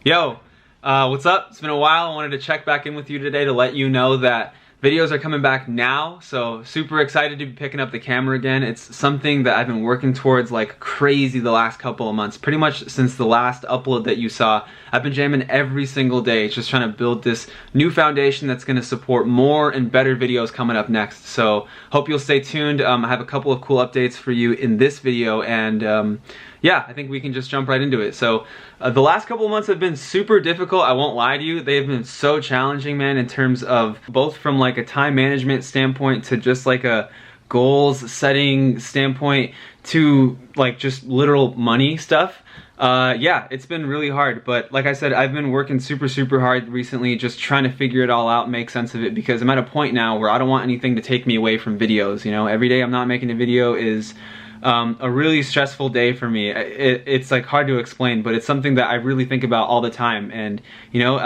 Yo, what's up? It's been a while. I wanted to check back in with you today to let you know that videos are coming back now, so super excited to be picking up the camera again. It's something that I've been working towards like crazy the last couple of months. Pretty much since the last upload that you saw, I've been jamming every single day, just trying to build this new foundation that's going to support more and better videos coming up next. So hope you'll stay tuned. I have a couple of cool updates for you in this video, and yeah, I think we can just jump right into it. So the last couple of months have been super difficult, I won't lie to you. They have been so challenging, man, in terms of both from like a time management standpoint to just like a goals setting standpoint to like just literal money stuff. Yeah, it's been really hard, but like I said, I've been working super hard recently, just trying to figure it all out, make sense of it, because I'm at a point now where I don't want anything to take me away from videos. You know, every day I'm not making a video is a really stressful day for me. It's like hard to explain, but it's something that I really think about all the time, and you know,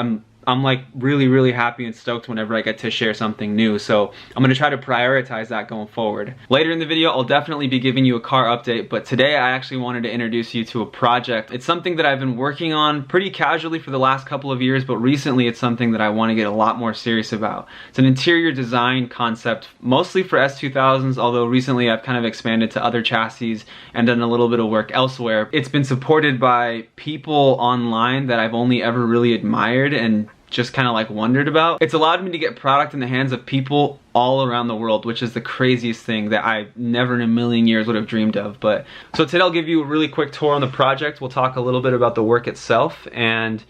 I'm like really happy and stoked whenever I get to share something new. So I'm gonna try to prioritize that going forward. Later in the video, I'll definitely be giving you a car update, but today I actually wanted to introduce you to a project. It's something that I've been working on pretty casually for the last couple of years, but recently it's something that I want to get a lot more serious about. It's an interior design concept, mostly for S2000s, although recently I've kind of expanded to other chassis and done a little bit of work elsewhere. It's been supported by people online that I've only ever really admired and just kind of like wondered about. It's allowed me to get product in the hands of people all around the world, which is the craziest thing that I never in a million years would have dreamed of. But so today I'll give you a really quick tour on the project. We'll talk a little bit about the work itself and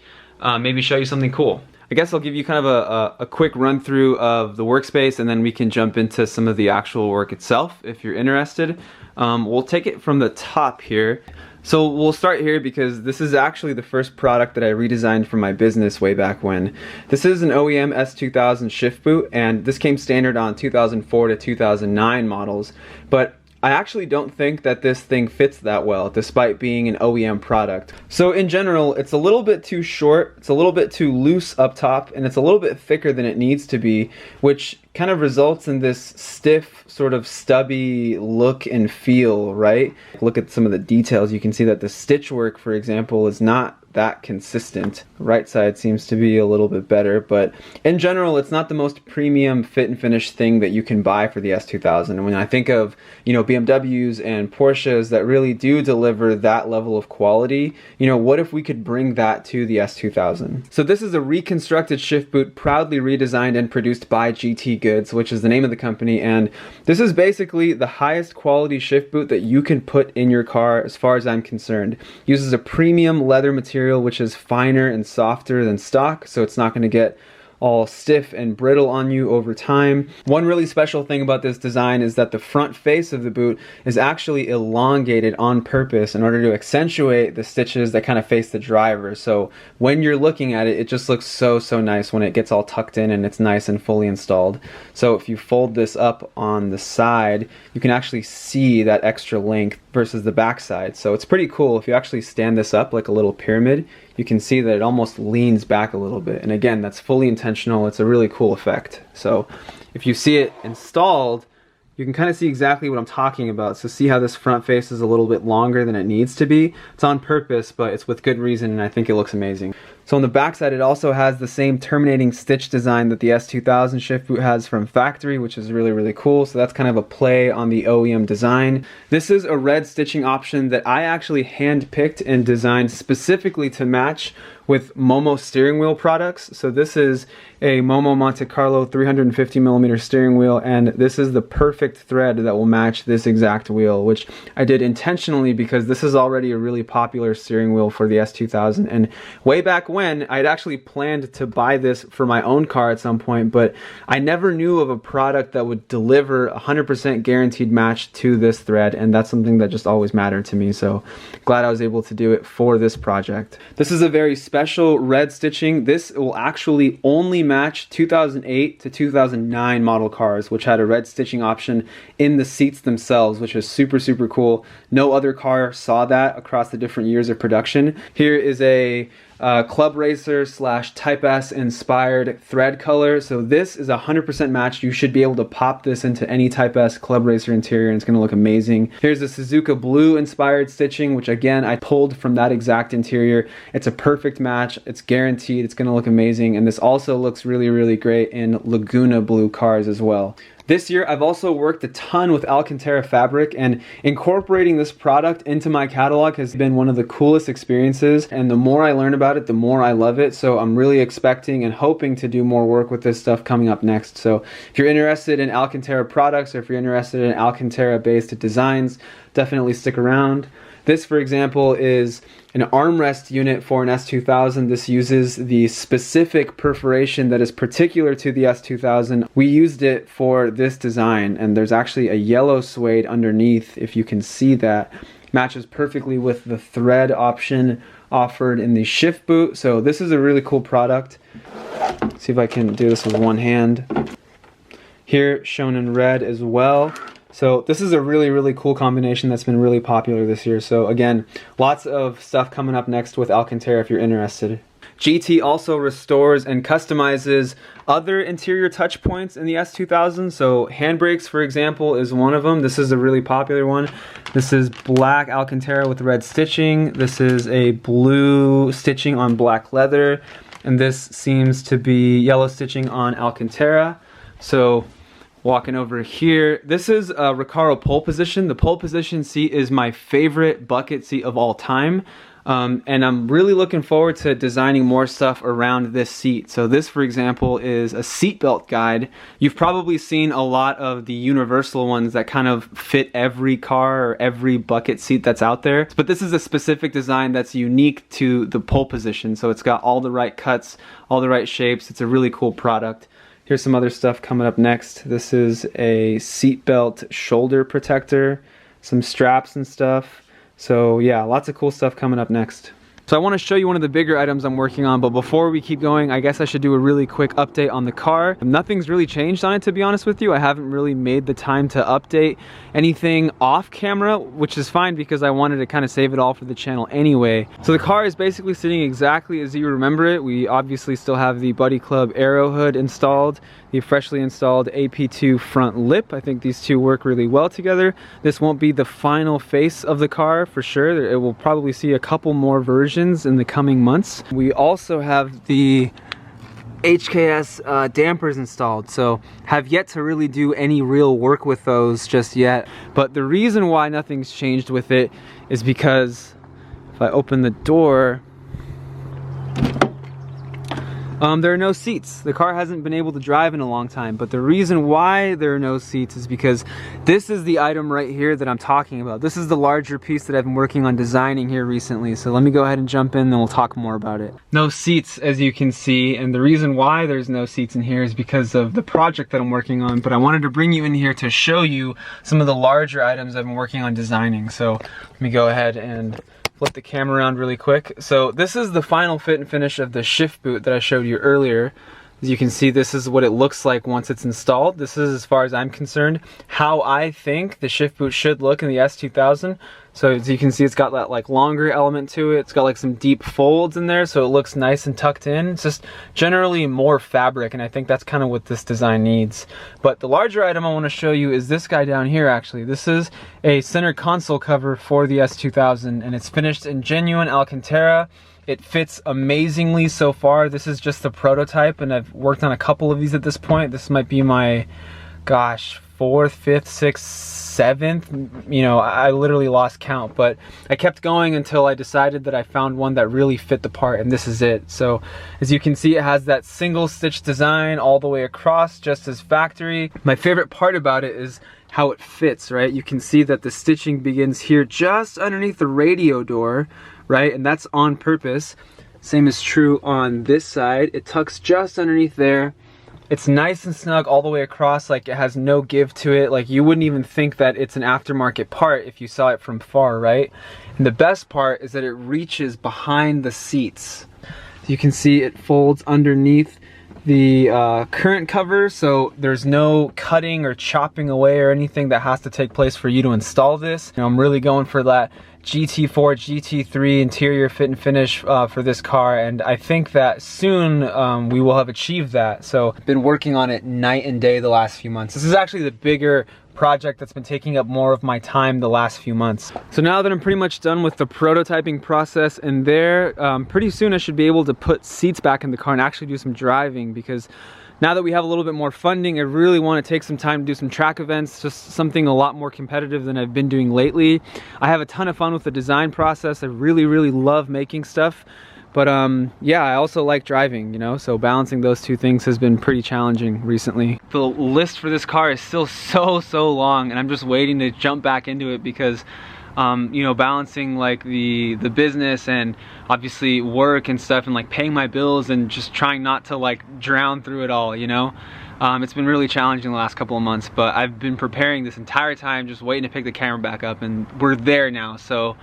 maybe show you something cool. I guess I'll give you kind of a quick run through of the workspace, and then we can jump into some of the actual work itself if you're interested. We'll take it from the top here. So we'll start here because this is actually the first product that I redesigned for my business way back when. This is an OEM S2000 shift boot, and this came standard on 2004 to 2009 models, but I actually don't think that this thing fits that well, despite being an OEM product. So in general, it's a little bit too short, it's a little bit too loose up top, and it's a little bit thicker than it needs to be, which kind of results in this stiff, sort of stubby look and feel, right? Look at some of the details. You can see that the stitch work, for example, is not that consistent. Right side seems to be a little bit better, but in general, it's not the most premium fit and finish thing that you can buy for the S2000. And when I think of, you know, BMWs and Porsches that really do deliver that level of quality, you know, what if we could bring that to the S2000? So this is a reconstructed shift boot, proudly redesigned and produced by GT Goods, which is the name of the company, and this is basically the highest quality shift boot that you can put in your car as far as I'm concerned. Uses a premium leather material which is finer and softer than stock, so it's not going to get all stiff and brittle on you over time. One really special thing about this design is that the front face of the boot is actually elongated on purpose in order to accentuate the stitches that kind of face the driver. So when you're looking at it, it just looks so nice when it gets all tucked in and it's nice and fully installed. So if you fold this up on the side, you can actually see that extra length versus the back side. So it's pretty cool. If you actually stand this up like a little pyramid, you can see that it almost leans back a little bit. And again, that's fully intentional. It's a really cool effect. So if you see it installed, you can kind of see exactly what I'm talking about. So see how this front face is a little bit longer than it needs to be? It's on purpose, but it's with good reason, and I think it looks amazing. So on the back side, it also has the same terminating stitch design that the S2000 shift boot has from factory, which is really cool. So that's kind of a play on the OEM design. This is a red stitching option that I actually hand-picked and designed specifically to match with Momo steering wheel products. So this is a Momo Monte Carlo 350mm steering wheel, and this is the perfect thread that will match this exact wheel, which I did intentionally because this is already a really popular steering wheel for the S2000. And way back when, I'd actually planned to buy this for my own car at some point, but I never knew of a product that would deliver 100% guaranteed match to this thread, and that's something that just always mattered to me. So glad I was able to do it for this project. This is a very special red stitching. This will actually only match 2008 to 2009 model cars, which had a red stitching option in the seats themselves, which is super cool. No other car saw that across the different years of production. Here is a Club Racer / Type S inspired thread color. So this is 100% matched. You should be able to pop this into any Type S Club Racer interior and it's going to look amazing. Here's the Suzuka blue inspired stitching, which again I pulled from that exact interior. It's a perfect match. It's guaranteed. It's going to look amazing. And this also looks really, really great in Laguna blue cars as well. This year, I've also worked a ton with Alcantara fabric, and incorporating this product into my catalog has been one of the coolest experiences, and the more I learn about it, the more I love it. So I'm really expecting and hoping to do more work with this stuff coming up next. So if you're interested in Alcantara products, or if you're interested in Alcantara-based designs, definitely stick around. This, for example, is an armrest unit for an S2000. This uses the specific perforation that is particular to the S2000. We used it for this design, and there's actually a yellow suede underneath, if you can see that. Matches perfectly with the thread option offered in the shift boot. So this is a really cool product. Let's see if I can do this with one hand. Here, shown in red as well. So this is a really, really cool combination that's been really popular this year. So again, lots of stuff coming up next with Alcantara if you're interested. GT also restores and customizes other interior touch points in the S2000. So handbrakes, for example, is one of them. This is a really popular one. This is black Alcantara with red stitching. This is a blue stitching on black leather. And this seems to be yellow stitching on Alcantara. So walking over here, this is a Recaro pole position. The pole position seat is my favorite bucket seat of all time. And I'm really looking forward to designing more stuff around this seat. So this, for example, is a seatbelt guide. You've probably seen a lot of the universal ones that kind of fit every car or every bucket seat that's out there. But this is a specific design that's unique to the pole position. So it's got all the right cuts, all the right shapes. It's a really cool product. Here's some other stuff coming up next. This is a seatbelt shoulder protector, some straps and stuff. So yeah, lots of cool stuff coming up next. So I want to show you one of the bigger items I'm working on, but before we keep going, I guess I should do a really quick update on the car. Nothing's really changed on it, to be honest with you. I haven't really made the time to update anything off camera, which is fine because I wanted to kind of save it all for the channel anyway. So the car is basically sitting exactly as you remember it. We obviously still have the Buddy Club Aero hood installed, the freshly installed AP2 front lip. I think these two work really well together. This won't be the final face of the car for sure. It will probably see a couple more versions in the coming months. We also have the HKS dampers installed, so have yet to really do any real work with those just yet. But the reason why nothing's changed with it is because if I open the door, there are no seats. The car hasn't been able to drive in a long time, but the reason why there are no seats is because this is the item right here that I'm talking about. This is the larger piece that I've been working on designing here recently. So let me go ahead and jump in, then we'll talk more about it. No seats, as you can see, and the reason why there's no seats in here is because of the project that I'm working on, but I wanted to bring you in here to show you some of the larger items I've been working on designing. So let me go ahead and flip the camera around really quick. So this is the final fit and finish of the shift boot that I showed you earlier. As you can see, this is what it looks like once it's installed. This is, as far as I'm concerned, how I think the shift boot should look in the S2000. So as you can see, it's got that like longer element to it. It's got like some deep folds in there, so it looks nice and tucked in. It's just generally more fabric, and I think that's kind of what this design needs. But the larger item I want to show you is this guy down here, actually. This is a center console cover for the S2000, and it's finished in genuine Alcantara. It fits amazingly so far. This is just the prototype, and I've worked on a couple of these at this point. This might be my, gosh, 4th, 5th, 6th, 7th. You know, I literally lost count, but I kept going until I decided that I found one that really fit the part, and this is it. So as you can see, it has that single stitch design all the way across, just as factory. My favorite part about it is how it fits, right? You can see that the stitching begins here just underneath the radio door, right? And that's on purpose. Same is true on this side. It tucks just underneath there. It's nice and snug all the way across, like it has no give to it. Like you wouldn't even think that it's an aftermarket part if you saw it from far, right? And the best part is that it reaches behind the seats. You can see it folds underneath the current cover, so there's no cutting or chopping away or anything that has to take place for you to install this. You know, I'm really going for that GT4, GT3 interior fit and finish for this car, and I think that soon we will have achieved that. So I've been working on it night and day the last few months. This is actually the bigger project that's been taking up more of my time the last few months. So now that I'm pretty much done with the prototyping process in there, pretty soon I should be able to put seats back in the car and actually do some driving, because now that we have a little bit more funding, I really want to take some time to do some track events, just something a lot more competitive than I've been doing lately. I have a ton of fun with the design process. I really love making stuff. But yeah, I also like driving, you know, so balancing those two things has been pretty challenging recently. The list for this car is still so long, and I'm just waiting to jump back into it because you know, balancing like the business and obviously work and stuff, and like paying my bills and just trying not to like drown through it all, you know. It's been really challenging the last couple of months, but I've been preparing this entire time, just waiting to pick the camera back up, and we're there now. So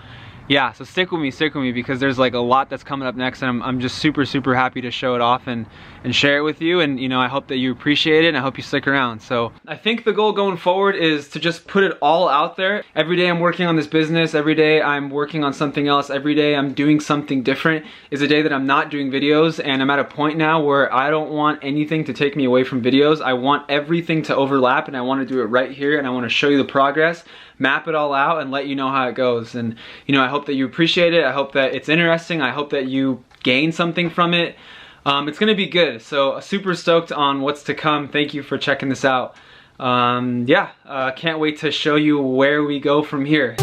yeah, so stick with me because there's like a lot that's coming up next, and I'm just super happy to show it off and share it with you. And you know, I hope that you appreciate it, and I hope you stick around. So I think the goal going forward is to just put it all out there. Every day I'm working on this business, every day I'm working on something else, every day I'm doing something different is a day that I'm not doing videos. And I'm at a point now where I don't want anything to take me away from videos. I want everything to overlap, and I want to do it right here, and I want to show you the progress, map it all out, and let you know how it goes. And you know, I hope that you appreciate it. I hope that it's interesting. I hope that you gain something from it. It's gonna be good. So super stoked on what's to come. Thank you for checking this out. Yeah, can't wait to show you where we go from here.